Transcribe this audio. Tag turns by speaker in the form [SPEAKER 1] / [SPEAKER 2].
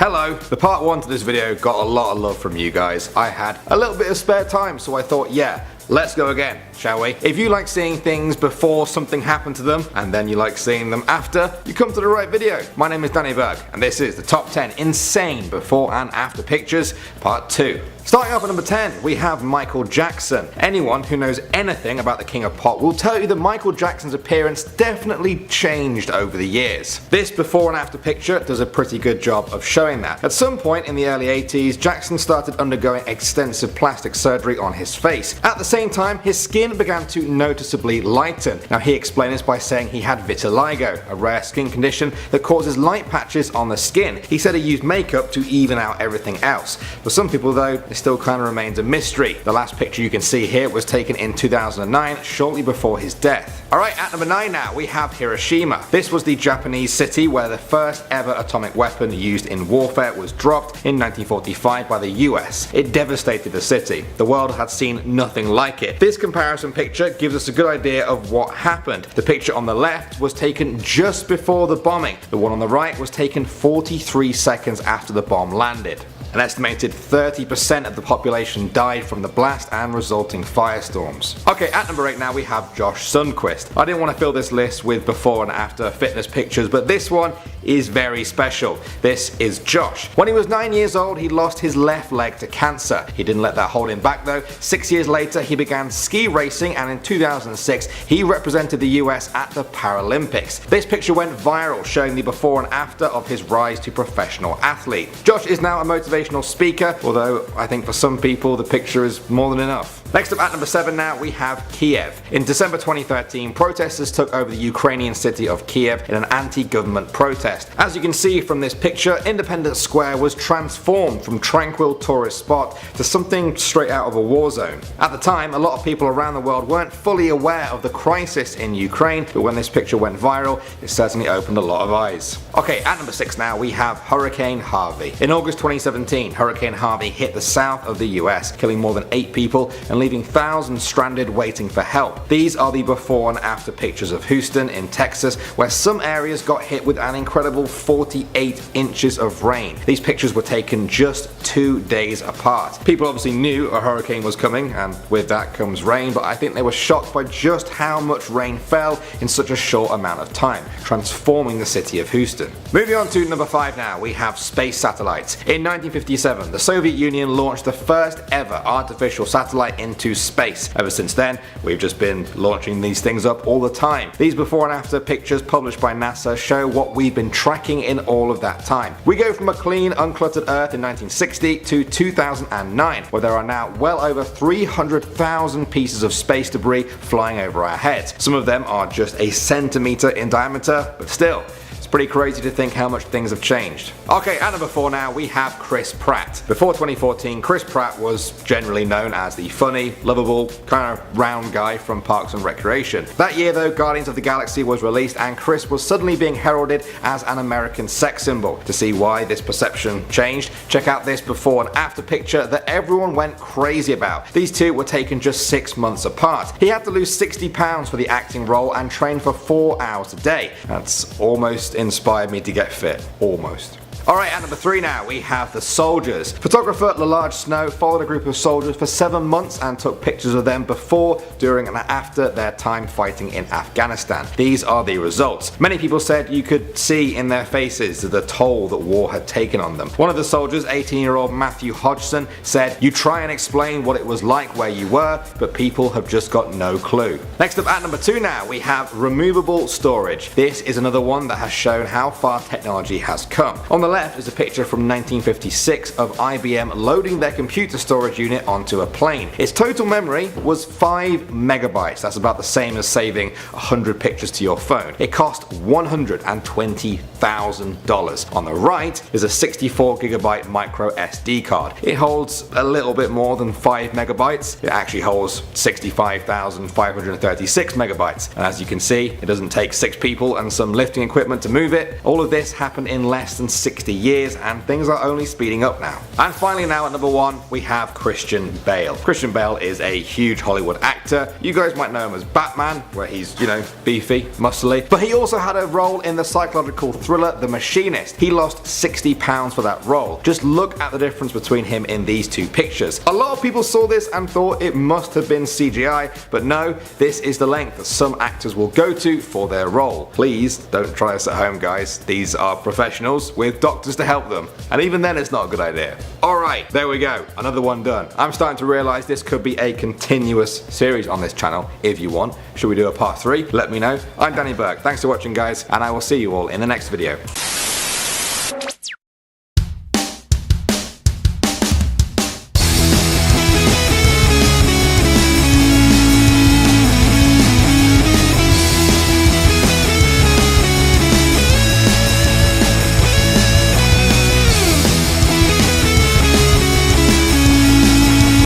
[SPEAKER 1] Hello, the part 1 to this video got a lot of love from you guys. I had a little bit of spare time, so I thought, yeah, let's go again, shall we? If you like seeing things before something happened to them, and then you like seeing them after, you come to the right video. My name is Danny Berg, and this is the top 10 insane before and after pictures, part 2. Starting off at number 10, we have Michael Jackson. Anyone who knows anything about the King of Pop will tell you that Michael Jackson's appearance definitely changed over the years. This before and after picture does a pretty good job of showing that. At some point in the early 80s, Jackson started undergoing extensive plastic surgery on his face. At the same time, his skin began to noticeably lighten. Now he explained this by saying he had vitiligo, a rare skin condition that causes light patches on the skin. He said he used makeup to even out everything else. For some people though, it still kind of remains a mystery. The last picture you can see here was taken in 2009, shortly before his death. Alright, at number 9 now, we have Hiroshima. This was the Japanese city where the first ever atomic weapon used in warfare was dropped in 1945 by the US. It devastated the city. The world had seen nothing like it. This comparison picture gives us a good idea of what happened. The picture on the left was taken just before the bombing. The one on the right was taken 43 seconds after the bomb landed. An estimated 30% of the population died from the blast and resulting firestorms. Okay, at number 8 now we have Josh Sundquist. I didn't want to fill this list with before and after fitness pictures, but this one is very special. This is Josh. When he was 9 years old, he lost his left leg to cancer. He didn't let that hold him back though. 6 years later, he began ski racing, and in 2006, he represented the US at the Paralympics. This picture went viral, showing the before and after of his rise to professional athlete. Josh is now a motivational speaker, although I think for some people the picture is more than enough. Next up at number 7 now, we have Kiev. In December 2013, protesters took over the Ukrainian city of Kiev in an anti-government protest. As you can see from this picture, Independence Square was transformed from tranquil tourist spot to something straight out of a war zone. At the time, a lot of people around the world weren't fully aware of the crisis in Ukraine, but when this picture went viral, it certainly opened a lot of eyes. Okay, at number 6 now, we have Hurricane Harvey. In August 2017, Hurricane Harvey hit the south of the US, killing more than 8 people and leaving thousands stranded waiting for help. These are the before and after pictures of Houston in Texas, where some areas got hit with an incredible 48 inches of rain. These pictures were taken just 2 days apart. People obviously knew a hurricane was coming, and with that comes rain, but I think they were shocked by just how much rain fell in such a short amount of time, transforming the city of Houston. Moving on to number 5 now, we have space satellites. In 1957, the Soviet Union launched the first ever artificial satellite into space. Ever since then, we've just been launching these things up all the time. These before and after pictures published by NASA show what we've been tracking in all of that time. We go from a clean, uncluttered Earth in 1960 to 2009, where there are now well over 300,000 pieces of space debris flying over our heads. Some of them are just a centimeter in diameter, but still, pretty crazy to think how much things have changed. Okay, at number 4 now, we have Chris Pratt. Before 2014, Chris Pratt was generally known as the funny, lovable, kind of round guy from Parks and Recreation. That year though, Guardians of the Galaxy was released and Chris was suddenly being heralded as an American sex symbol. To see why this perception changed, check out this before and after picture that everyone went crazy about. These two were taken just 6 months apart. He had to lose 60 pounds for the acting role and train for 4 hours a day. That's almost inspired me to get fit. Almost. Alright, at number 3 now, we have the soldiers. Photographer LaLarge Snow followed a group of soldiers for 7 months and took pictures of them before, during and after their time fighting in Afghanistan. These are the results. Many people said you could see in their faces the toll that war had taken on them. One of the soldiers, 18-year-old Matthew Hodgson, said, "You try and explain what it was like where you were, but people have just got no clue." Next up at number 2 now, we have removable storage. This is another one that has shown how far technology has come. On the left is a picture from 1956 of IBM loading their computer storage unit onto a plane. Its total memory was 5 megabytes. That's about the same as saving 100 pictures to your phone. It cost $120,000. On the right is a 64 gigabyte micro SD card. It holds a little bit more than 5 megabytes. It actually holds 65,536 megabytes. And as you can see, it doesn't take 6 people and some lifting equipment to move it. All of this happened in less than 60 60 years, and things are only speeding up now. And finally now at number 1, we have Christian Bale. Christian Bale is a huge Hollywood actor. You guys might know him as Batman, where he's, you know, beefy, muscly. But he also had a role in the psychological thriller The Machinist. He lost 60 pounds for that role. Just look at the difference between him in these two pictures. A lot of people saw this and thought it must have been CGI, but no, this is the length that some actors will go to for their role. Please don't try this at home, guys. These are professionals with doctors to help them, and even then it's not a good idea. Alright, there we go, another one done. I'm starting to realise this could be a continuous series on this channel if you want. Should we do a part 3? Let me know. I'm Danny Burke, thanks for watching guys, and I will see you all in the next video.